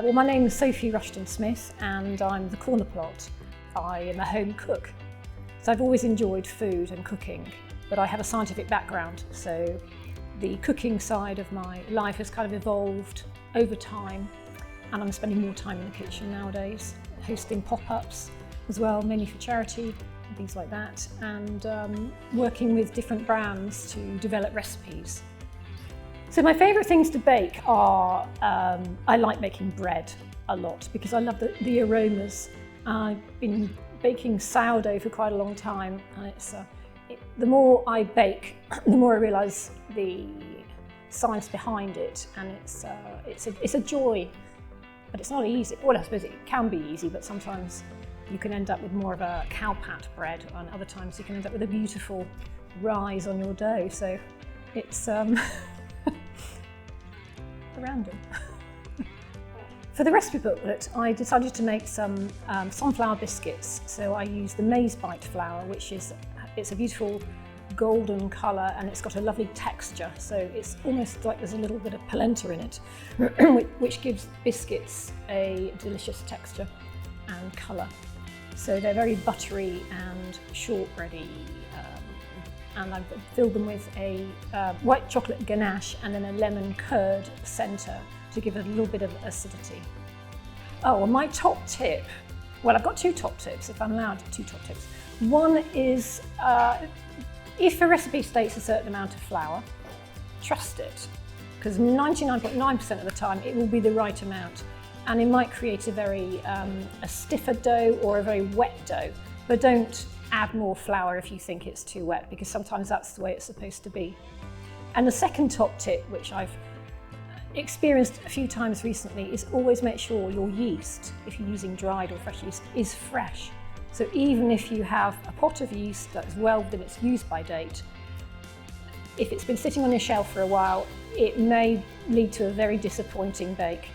Well, my name is Sophie Rushton-Smith and I'm the corner plot. I am a home cook. So I've always enjoyed food and cooking, but I have a scientific background, so the cooking side of my life has kind of evolved over time, and I'm spending more time in the kitchen nowadays, hosting pop-ups as well, mainly for charity and things like that, and working with different brands to develop recipes. So my favourite things to bake are, I like making bread a lot because I love the aromas. I've been baking sourdough for quite a long time, and the more I bake, the more I realise the science behind it, and it's a joy, but it's not easy. Well, I suppose it can be easy, but sometimes you can end up with more of a cowpat bread, and other times you can end up with a beautiful rise on your dough. So it's random. For the recipe booklet, I decided to make some sunflower biscuits. So I used the maize bite flour, it's a beautiful golden colour, and it's got a lovely texture. So it's almost like there's a little bit of polenta in it, which gives biscuits a delicious texture and colour. So they're very buttery and shortbready, and I've filled them with a white chocolate ganache and then a lemon curd centre to give it a little bit of acidity. Oh, well, my top tip, well, I've got two top tips, if I'm allowed two top tips. One is, if a recipe states a certain amount of flour, trust it, because 99.9% of the time it will be the right amount, and it might create a stiffer dough or a very wet dough, but don't add more flour if you think it's too wet, because sometimes that's the way it's supposed to be. And the second top tip, which I've experienced a few times recently, is always make sure your yeast, if you're using dried or fresh yeast, is fresh. So even if you have a pot of yeast that's well within its use-by date, if it's been sitting on your shelf for a while, it may lead to a very disappointing bake.